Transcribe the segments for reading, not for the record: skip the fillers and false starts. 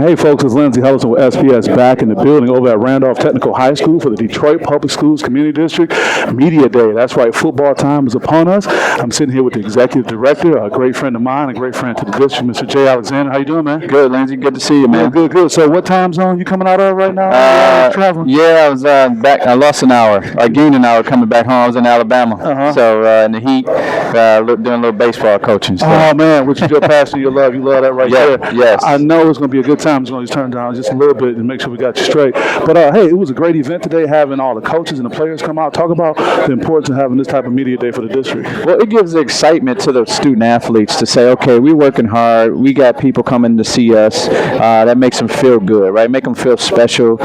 Hey folks, it's Lindsey Huddleston with SPS back in the building over at Randolph Technical High School for the Detroit Public Schools Community District Media Day. That's right, football time is upon us. I'm sitting here with the executive director, a great friend of mine, a great friend to the district, Mr. Jay Alexander. How you doing, man? Good, Lindsey. Good to see you, man. Yeah, good. So what time zone you coming out of right now? Traveling? Yeah, I was back. I lost an hour. I gained an hour coming back home. I was in Alabama. So in the heat, doing a little baseball coaching stuff. Oh, man, which is your passion, your love. You love that right there. Yes. I know it's going to be a good time. It's going to turn down just a little bit and make sure we got you straight. But, hey, it was a great event today, having all the coaches and the players come out. Talk about the importance of having this type of media day for the district. Well, it gives excitement to the student athletes to say, okay, we're working hard. We got people coming to see us. That makes them feel good, right? Make them feel special.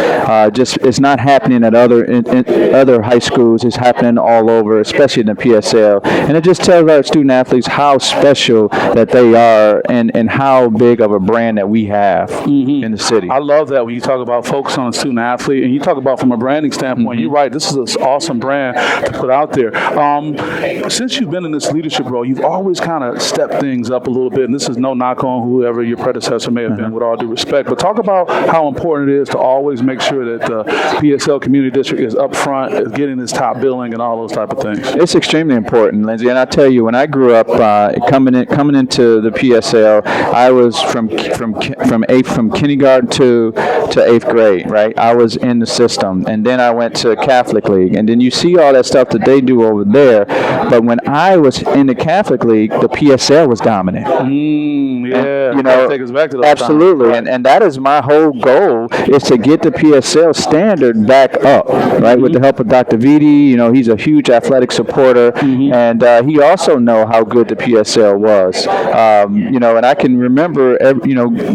Just it's not happening at other high schools. It's happening all over, especially in the PSL. And it just tells our student athletes how special that they are and how big of a brand that we have in the city. I love that when you talk about focus on a student athlete and you talk about from a branding standpoint, you're right, this is an awesome brand to put out there. Since you've been in this leadership role, you've always kind of stepped things up a little bit, and this is no knock on whoever your predecessor may have been, with all due respect, but talk about how important it is to always make sure that the PSL Community District is up front, is getting this top billing and all those type of things. It's extremely important, Lindsey, and I tell you, when I grew up coming into the PSL, I was from kindergarten to 8th grade, right? I was in the system, and then I went to Catholic League, and then you see all that stuff that they do over there. But when I was in the Catholic League, the PSL was dominant. Take us back to those absolutely, times. and that is my whole goal, is to get the PSL standard back up, right? With the help of Dr. Vitti, he's a huge athletic supporter, and he also know how good the PSL was. And I can remember,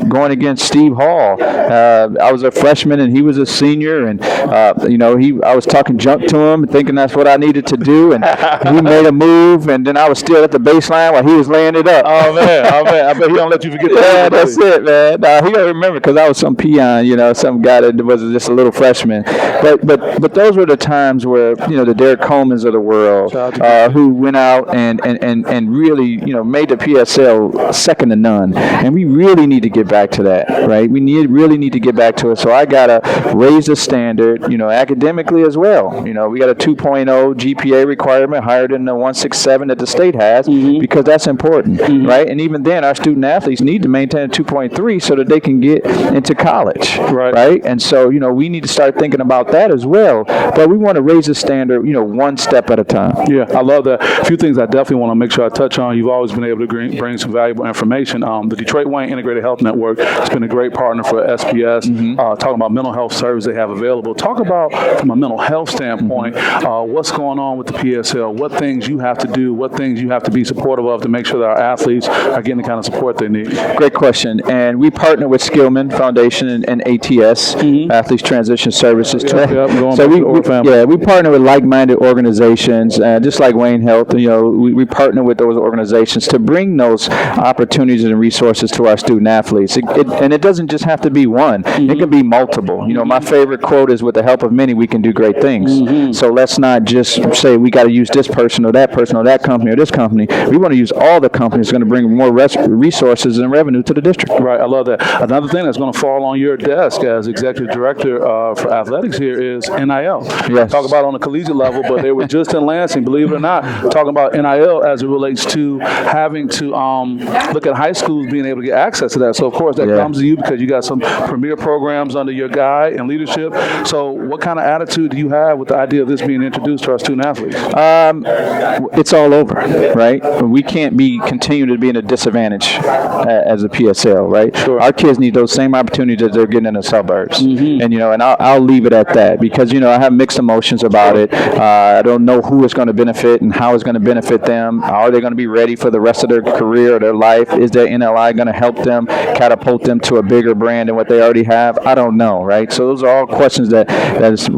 going against Steve Hall. I was a freshman and he was a senior, and I was talking junk to him, thinking that's what I needed to do, and he made a move, and then I was still at the baseline while he was laying it up. Oh man, I bet he don't let you forget that. Yeah, that's it, man. He don't remember, because I was some peon, some guy that was just a little freshman. But those were the times where the Derek Colemans of the world, who went out and really made the PSL second to none. And we really need to get back to that, right? We really need to get back to it. So I gotta raise the standard, academically as well. We got a 2.0 GPA requirement higher than the 167 that the state has, because that's important, right? And even then, our student athletes need to maintain a 2.3 so that they can get into college, right? And so, we need to start thinking about that as well. But we want to raise the standard, one step at a time. Yeah, I love that. A few things I definitely want to make sure I touch on. You've always been able to bring some valuable information. The Detroit Wayne Integrated Health Network has been a great partner for SPS. Talking about mental health service they have available. Talk about, from a mental health standpoint, what's going on with the PSL, what things you have to do, what things you have to be supportive of to make sure that our athletes are getting the kind of support they need. Great question. And we partner with Skillman Foundation and ATS, Athletes Transition Services. We partner with like-minded organizations, just like Wayne Health. We partner with those organizations to bring those opportunities and resources to our student athletes. And it doesn't just have to be one. It can be multiple. My favorite quote is, with the help of many, we can do great things. So let's not just say we got to use this person or that company or this company. We want to use all the companies that are going to bring more resources and revenue to the district. Right, I love that. Another thing that's going to fall on your desk as executive director for athletics here is NIL. Yes. Talk about on the collegiate level, but they were just in Lansing, believe it or not, talking about NIL as it relates to having to look at high schools being able to get access to that. So, of course, that comes to you because you got some premier programs under your guide and leadership. So what kind of attitude do you have with the idea of this being introduced to our student athletes? It's all over, right? We can't continue to be in a disadvantage as a PSL, right? Sure. Our kids need those same opportunities that they're getting in the suburbs. And I'll leave it at that, because I have mixed emotions about it. I don't know who it's going to benefit and how it's going to benefit them. Are they going to be ready for the rest of their career or their life? Is their NLI going to help them catapult them to a bigger brand than what they already have? I don't know, right? So those are all questions that's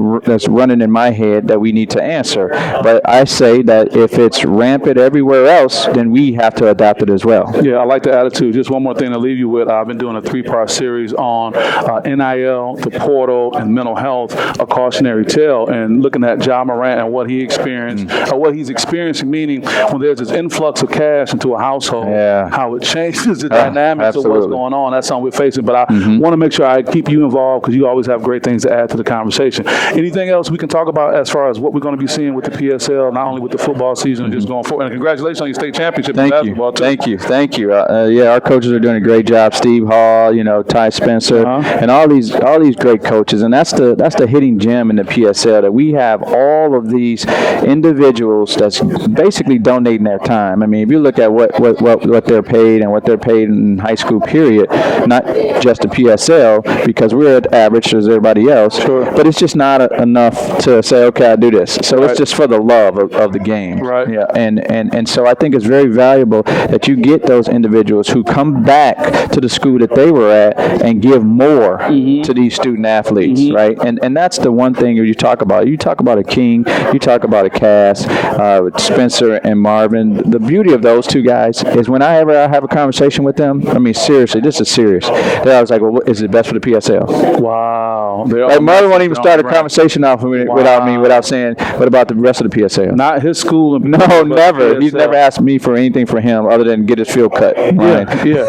running in my head that we need to answer. But I say that if it's rampant everywhere else, then we have to adapt it as well. Yeah, I like the attitude. Just one more thing to leave you with. I've been doing a 3-part series on NIL, the portal, and mental health, A Cautionary Tale, and looking at Ja Morant and what he experienced, or what he's experiencing, meaning when there's this influx of cash into a household, how it changes the dynamics of what's going on. That's something we're facing conversation, but I want to make sure I keep you involved because you always have great things to add to the conversation. Anything else we can talk about as far as what we're going to be seeing with the PSL, not only with the football season, and just going forward? And congratulations on your state championship in basketball, too. Thank you. Yeah, our coaches are doing a great job. Steve Hall, Ty Spencer, and all these great coaches. And that's the hitting gem in the PSL, that we have all of these individuals that's basically donating their time. I mean, if you look at what they're paid and what they're paid in high school period, not just the PSL, because we're at average as everybody else, but it's just not enough to say, okay, I'll do this. So it's just for the love of the game. Right. Yeah. And so I think it's very valuable that you get those individuals who come back to the school that they were at and give more to these student athletes, right? And that's the one thing you talk about. You talk about a King, you talk about a Cass, Spencer and Marvin. The beauty of those two guys is whenever I have a conversation with them, I mean, seriously, this is serious. They're always like, well, is it best for the PSL? Wow. Like Marvin won't even start a conversation off without saying, what about the rest of the PSL? Not his school. No, never. He's never asked me for anything for him other than get his field cut. Right? Yeah.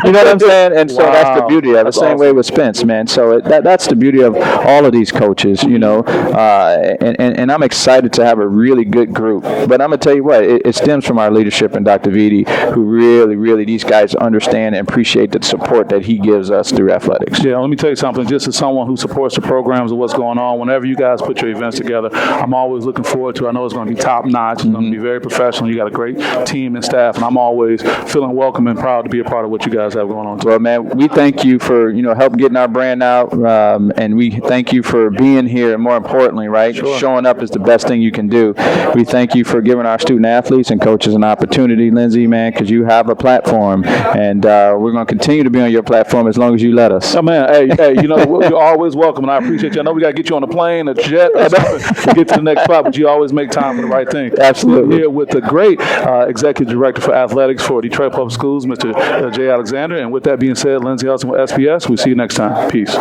You know what I'm saying? And so that's the beauty of it. The same way with Spence, man. So that's the beauty of all of these coaches, and I'm excited to have a really good group. But I'm going to tell you what, it stems from our leadership and Dr. Vitti, who really, these guys understand and appreciate the support that he gives us through athletics. Yeah, let me tell you something. Just as someone who supports the programs and what's going on, whenever you guys put your events together, I'm always looking forward to it. I know it's going to be top notch. It's going to be very professional. You got a great team and staff, and I'm always feeling welcome and proud to be a part of what you guys have going on too. Well, man, we thank you for help getting our brand out, and we thank you for being here, and more importantly, right, showing up is the best thing you can do. We thank you for giving our student athletes and coaches an opportunity, Lindsay, man, because you have a platform, and we're going to continue to be on your platform as long as you let us. Oh, man, hey, you're always welcome, and I appreciate you. I know we got to get you on a plane, a jet, or something to get to the next spot, but you always make time for the right thing. Absolutely. We're here with the great Executive Director for Athletics for Detroit Public Schools, Mr. Jay Alexander, and with that being said, Lindsay Hudson with SPS. We'll see you next time. Peace.